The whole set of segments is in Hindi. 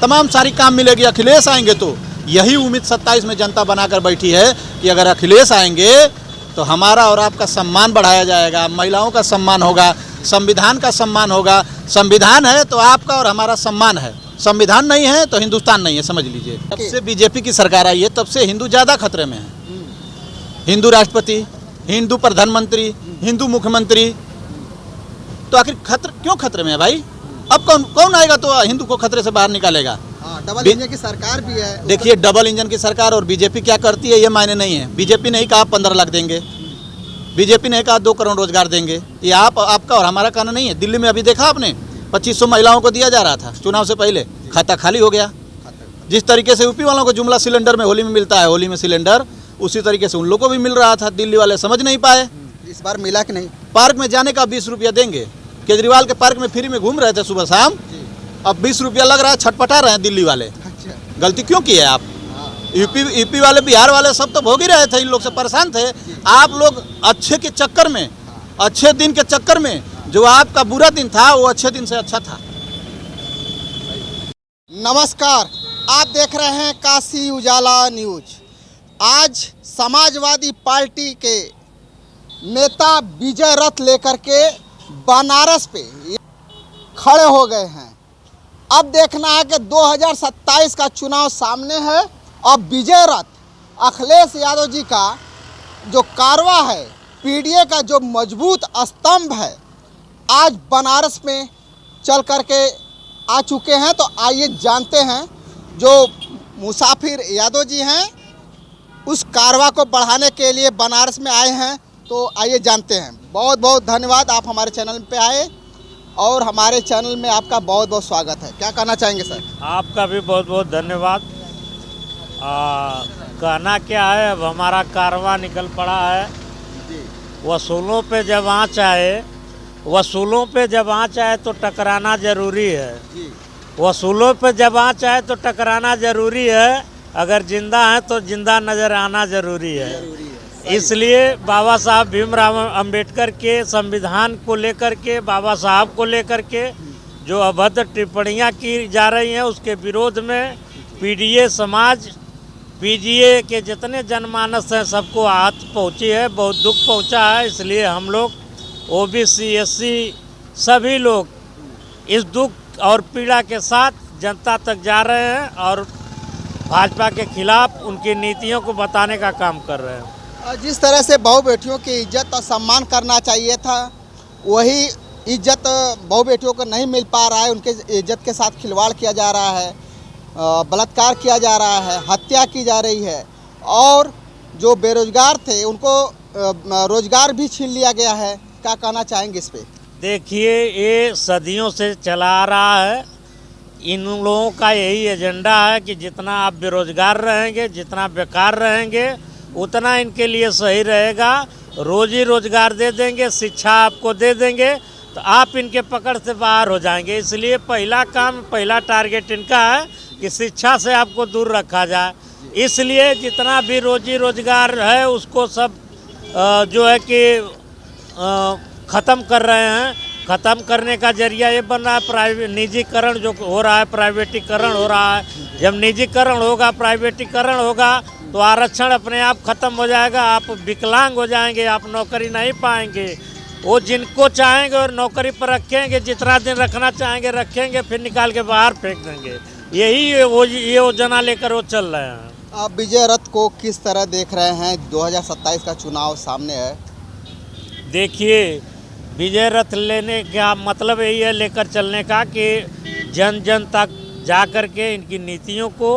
तमाम सारी काम मिलेगी। अखिलेश आएंगे तो यही उम्मीद 27 में जनता बनाकर बैठी है कि अगर अखिलेश आएंगे तो हमारा और आपका सम्मान बढ़ाया जाएगा, महिलाओं का सम्मान होगा, संविधान का सम्मान होगा। संविधान है तो आपका और हमारा सम्मान है, संविधान नहीं है तो हिंदुस्तान नहीं है, समझ लीजिए। जब से बीजेपी की सरकार आई है तब से हिंदू ज़्यादा खतरे में है। हिंदू राष्ट्रपति, हिंदू प्रधानमंत्री, हिंदू मुख्यमंत्री, तो आखिर खतरे क्यों खतरे में है भाई? अब कौन आएगा तो हिंदू को खतरे से बाहर निकालेगा? डबल इंजन की सरकार भी है। देखिए, डबल इंजन की सरकार और बीजेपी क्या करती है ये मायने नहीं है। बीजेपी ने ही कहा 15 लाख देंगे, बीजेपी ने कहा 2 करोड़ रोजगार देंगे। ये आपका और हमारा कहना नहीं है। दिल्ली में अभी देखा आपने 2500 महिलाओं को दिया जा रहा था चुनाव से पहले, खाता खाली हो गया। जिस तरीके से यूपी वालों को जुमला सिलेंडर में होली में मिलता है, होली में सिलेंडर, उसी तरीके से उन लोगों को भी मिल रहा था। दिल्ली वाले समझ नहीं पाए। इस बार मिला कि नहीं? पार्क में जाने का 20 रुपया देंगे। केजरीवाल के पार्क में फ्री में घूम रहे थे सुबह शाम, अब 20 रुपया लग रहा है। छटपटा रहे हैं दिल्ली वाले। गलती क्यों की है आप? यूपी वाले, बिहार वाले सब तो भोग ही रहे थे, इन लोग से परेशान थे। आप लोग अच्छे के चक्कर में, अच्छे दिन के चक्कर में, जो आपका बुरा दिन था वो अच्छे दिन से अच्छा था। नमस्कार, आप देख रहे हैं काशी उजाला न्यूज। आज समाजवादी पार्टी के नेता विजय रथ लेकर के बनारस पे खड़े हो गए हैं। अब देखना है कि 2027 का चुनाव सामने है और विजय रथ अखिलेश यादव जी का जो कारवा है, पीडीए का जो मजबूत स्तंभ है, आज बनारस में चल करके आ चुके हैं। तो आइए जानते हैं, जो मुसाफिर यादव जी हैं उस कारवा को बढ़ाने के लिए बनारस में आए हैं। तो आइए जानते हैं। बहुत बहुत धन्यवाद, आप हमारे चैनल पे आए और हमारे चैनल में आपका बहुत बहुत स्वागत है। क्या कहना चाहेंगे सर? आपका भी बहुत बहुत धन्यवाद। कहना क्या है, अब हमारा कारवां निकल पड़ा है। वसूलों पे जब आँच आए, वसूलों पे जब आँच आए तो टकराना ज़रूरी है। वसूलों पे जब आँच आए तो टकराना ज़रूरी है। अगर जिंदा है तो जिंदा नज़र आना ज़रूरी है। इसलिए बाबा साहब भीमराव अंबेडकर के संविधान को लेकर के, बाबा साहब को लेकर के जो अभद्र टिप्पणियां की जा रही हैं, उसके विरोध में पीडीए समाज, पीजीए के जितने जनमानस हैं, सबको आहत पहुंची है, बहुत दुख पहुंचा है। इसलिए हम लोग ओबीसी, एससी सभी लोग इस दुख और पीड़ा के साथ जनता तक जा रहे हैं और भाजपा के खिलाफ उनकी नीतियों को बताने का काम कर रहे हैं। जिस तरह से बहू बेटियों की इज्जत और सम्मान करना चाहिए था, वही इज्जत बहू बेटियों को नहीं मिल पा रहा है। उनके इज्जत के साथ खिलवाड़ किया जा रहा है, बलात्कार किया जा रहा है, हत्या की जा रही है और जो बेरोजगार थे उनको रोजगार भी छीन लिया गया है। क्या कहना चाहेंगे इस पे? देखिए, ये सदियों से चला आ रहा है। इन लोगों का यही एजेंडा है कि जितना आप बेरोजगार रहेंगे, जितना बेकार रहेंगे, उतना इनके लिए सही रहेगा। रोजी रोजगार दे देंगे, शिक्षा आपको दे देंगे तो आप इनके पकड़ से बाहर हो जाएंगे। इसलिए पहला काम, पहला टारगेट इनका है कि शिक्षा से आपको दूर रखा जाए। इसलिए जितना भी रोजी रोजगार है उसको सब जो है कि ख़त्म कर रहे हैं। ख़त्म करने का जरिया ये बन रहा है प्राइवेट, निजीकरण जो हो रहा है, प्राइवेटीकरण हो रहा है। जब निजीकरण होगा, प्राइवेटीकरण होगा तो आरक्षण अपने आप ख़त्म हो जाएगा। आप विकलांग हो जाएंगे, आप नौकरी नहीं पाएंगे। वो जिनको चाहेंगे और नौकरी पर रखेंगे, जितना दिन रखना चाहेंगे रखेंगे, फिर निकाल के बाहर फेंक देंगे। यही ये योजना लेकर वो चल रहे हैं। आप विजय रथ को किस तरह देख रहे हैं? 2027 का चुनाव सामने है। देखिए, विजय रथ लेने का मतलब यही है, लेकर चलने का कि जन जन तक जा कर के इनकी नीतियों को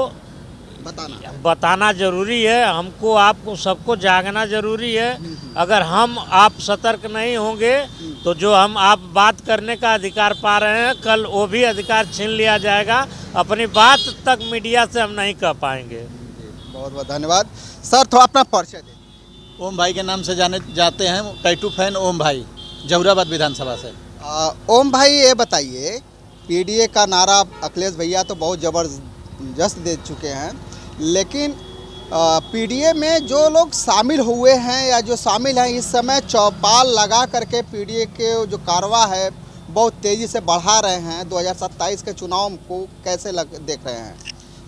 बताना ज़रूरी है। हमको, आपको, सबको जागना ज़रूरी है। अगर हम आप सतर्क नहीं होंगे तो जो आप बात करने का अधिकार पा रहे हैं, कल वो भी अधिकार छीन लिया जाएगा। अपनी बात तक मीडिया से हम नहीं कह पाएंगे। बहुत बहुत धन्यवाद सर। थोड़ा अपना परिचय दें। ओम भाई के नाम से जाने जाते हैं, कैटू फैन ओम भाई, जहुराबाद विधानसभा से। ओम भाई, ये बताइए, पीडीए का नारा अखिलेश भैया तो बहुत ज़बरदस्त दे चुके हैं, लेकिन पीडीए में जो लोग शामिल हुए हैं या जो शामिल हैं, इस समय चौपाल लगा करके पीडीए के जो कारवा है बहुत तेज़ी से बढ़ा रहे हैं। 2027 के चुनाव को कैसे देख रहे हैं?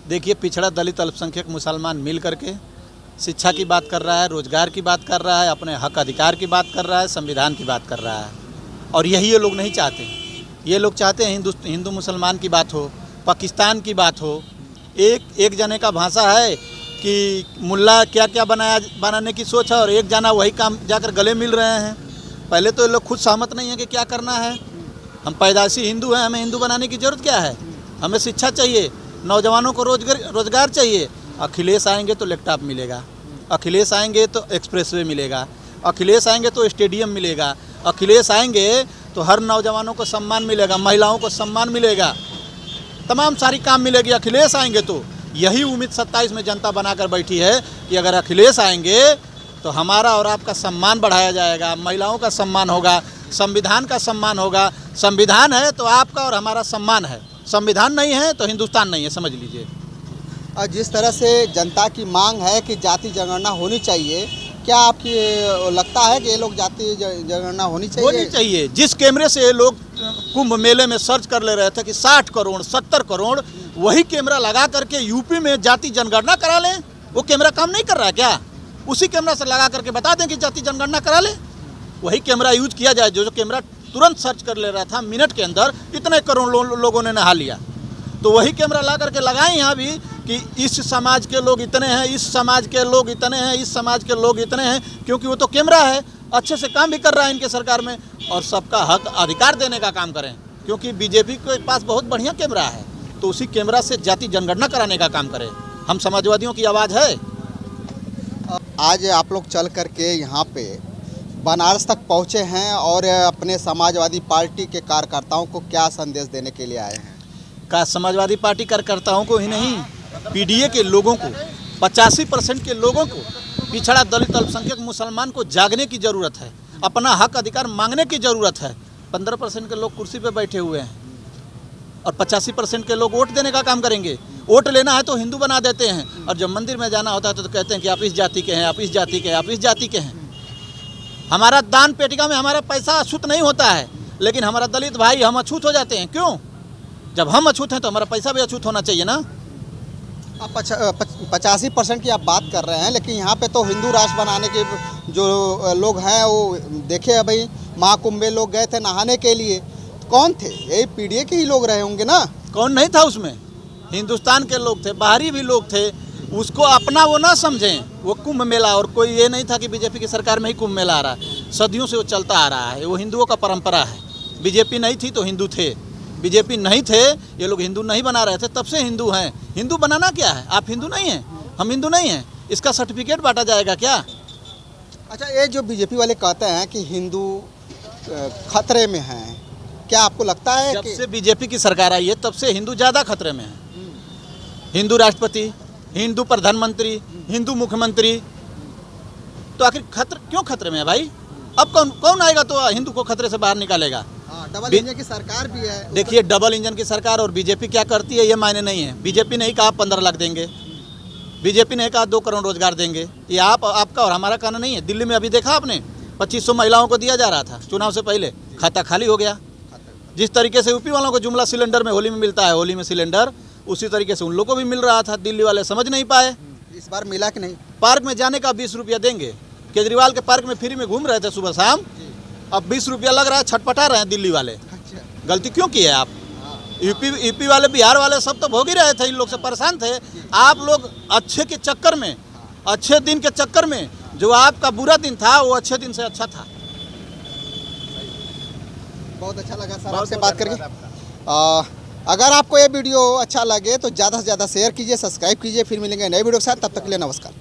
देखिए, पिछड़ा दलित अल्पसंख्यक मुसलमान मिल करके शिक्षा की बात कर रहा है, रोजगार की बात कर रहा है, अपने हक अधिकार की बात कर रहा है, संविधान की बात कर रहा है। और यही ये लोग नहीं चाहते। ये लोग चाहते हैं हिंदू मुसलमान की बात हो, पाकिस्तान की बात हो। एक जने का भाषा है कि मुल्ला क्या क्या बनाने की सोच है, और एक जना वही काम जाकर गले मिल रहे हैं। पहले तो ये लोग खुद सहमत नहीं है कि क्या करना है। हम पैदाइशी हिंदू हैं, हमें हिंदू बनाने की ज़रूरत क्या है? हमें शिक्षा चाहिए, नौजवानों को रोजगार चाहिए। अखिलेश आएंगे तो लैपटॉप मिलेगा, अखिलेश आएंगे तो एक्सप्रेसवे मिलेगा, अखिलेश आएंगे तो स्टेडियम मिलेगा, अखिलेश आएंगे तो हर नौजवानों को सम्मान मिलेगा, महिलाओं को सम्मान मिलेगा, तमाम सारी काम मिलेगी। अखिलेश आएंगे तो यही उम्मीद 27 में जनता बनाकर बैठी है कि अगर अखिलेश आएंगे तो हमारा और आपका सम्मान बढ़ाया जाएगा, महिलाओं का सम्मान होगा, संविधान का सम्मान होगा। संविधान है तो आपका और हमारा सम्मान है, संविधान नहीं है तो हिंदुस्तान नहीं है, समझ लीजिए। और जिस तरह से जनता की मांग है कि जाति जनगणना होनी चाहिए, क्या आपकी लगता है कि ये लोग जाति जनगणना होनी चाहिए? जिस कैमरे से ये लोग कुंभ मेले में सर्च कर ले रहे थे कि 60 करोड़ 70 करोड़, वही कैमरा लगा करके यूपी में जाति जनगणना करा लें। वो कैमरा काम नहीं कर रहा है क्या? उसी कैमरा से लगा करके बता दें कि जाति जनगणना करा लें, वही कैमरा यूज किया जाए। जो कैमरा तुरंत सर्च कर ले रहा था, मिनट के अंदर इतने करोड़ लोगों ने नहा लिया, तो वही कैमरा ला करके लगाएं यहाँ भी कि इस समाज के लोग इतने हैं, इस समाज के लोग इतने हैं, इस समाज के लोग इतने हैं, क्योंकि वो तो कैमरा है, अच्छे से काम भी कर रहा है इनके सरकार में। और सबका हक अधिकार देने का काम करें, क्योंकि बीजेपी के पास बहुत बढ़िया कैमरा है, तो उसी कैमरा से जाति जनगणना कराने का काम करें। हम समाजवादियों की आवाज़ है। आज आप लोग चल करके यहाँ पे बनारस तक पहुँचे हैं और अपने समाजवादी पार्टी के कार्यकर्ताओं को क्या संदेश देने के लिए आए हैं? का समाजवादी पार्टी कार्यकर्ताओं को ही नहीं, पीडीए के लोगों को, 85% के लोगों को, पिछड़ा दलित अल्पसंख्यक मुसलमान को जागने की ज़रूरत है, अपना हक अधिकार मांगने की ज़रूरत है। 15% के लोग कुर्सी पे बैठे हुए हैं और 85% के लोग वोट देने का काम करेंगे। वोट लेना है तो हिंदू बना देते हैं, और जब मंदिर में जाना होता है तो कहते हैं कि आप इस जाति के हैं, आप इस जाति के हैं, आप इस जाति के हैं। हमारा दान पेटिका में हमारा पैसा अछूत नहीं होता है, लेकिन हमारा दलित भाई हम अछूत हो जाते हैं। क्यों? जब हम अछूत हैं तो हमारा पैसा भी अछूत होना चाहिए ना। आप 85% की आप बात कर रहे हैं, लेकिन यहाँ पे तो हिंदू राष्ट्र बनाने के जो लोग हैं वो देखे हैं भाई, महाकुंभ में लोग गए थे नहाने के लिए, कौन थे? यही पीडीए के ही लोग रहे होंगे ना। कौन नहीं था उसमें? हिंदुस्तान के लोग थे, बाहरी भी लोग थे। उसको अपना वो ना समझें, वो कुंभ मेला, और कोई ये नहीं था कि बीजेपी की सरकार में ही कुंभ मेला आ रहा है। सदियों से वो चलता आ रहा है, वो हिंदुओं का परंपरा है। बीजेपी नहीं थी तो हिंदू थे, बीजेपी नहीं थे, ये लोग हिंदू नहीं बना रहे थे, तब से हिंदू हैं। हिंदू बनाना क्या है? आप हिंदू नहीं हैं, हम हिंदू नहीं हैं, इसका सर्टिफिकेट बांटा जाएगा क्या? अच्छा, ये जो बीजेपी वाले कहते हैं कि हिंदू खतरे में हैं, क्या आपको लगता है जब कि से बीजेपी की सरकार आई है तब से हिंदू ज़्यादा खतरे में है। हिंदू राष्ट्रपति, हिंदू प्रधानमंत्री, हिंदू मुख्यमंत्री, तो आखिर क्यों खतरे में है भाई? अब कौन आएगा तो हिंदू को खतरे से बाहर निकालेगा? डबल इंजन की सरकार भी है। देखिए, डबल इंजन की सरकार और बीजेपी क्या करती है ये मायने नहीं है। बीजेपी नहीं कहा 15 लाख देंगे, बीजेपी ने कहा 2 करोड़ रोजगार देंगे। ये आपका और हमारा कहना नहीं है। दिल्ली में अभी देखा आपने, 2500 महिलाओं को दिया जा रहा था चुनाव से पहले, खाता खाली हो गया। जिस तरीके से यूपी वालों को जुमला सिलेंडर में होली में मिलता है, होली में सिलेंडर, उसी तरीके से उन लोगों को भी मिल रहा था। दिल्ली वाले समझ नहीं पाए। इस बार मिला कि नहीं? पार्क में जाने का 20 रुपया देंगे। केजरीवाल के पार्क में फ्री में घूम रहे थे सुबह शाम, अब 20 रुपया लग रहा है, छटपटा रहे हैं दिल्ली वाले। गलती क्यों की है आप? यूपी वाले, बिहार वाले सब तो भोग ही रहे थे, इन लोग से परेशान थे। आप लोग अच्छे के चक्कर में, अच्छे दिन के चक्कर में, जो आपका बुरा दिन था वो अच्छे दिन से अच्छा था। बहुत अच्छा लगा सर आपसे बात करके। अगर आपको ये वीडियो अच्छा लगे तो ज़्यादा से ज़्यादा शेयर कीजिए, सब्सक्राइब कीजिए। फिर मिलेंगे नए वीडियो के साथ, तब तक के लिए नमस्कार।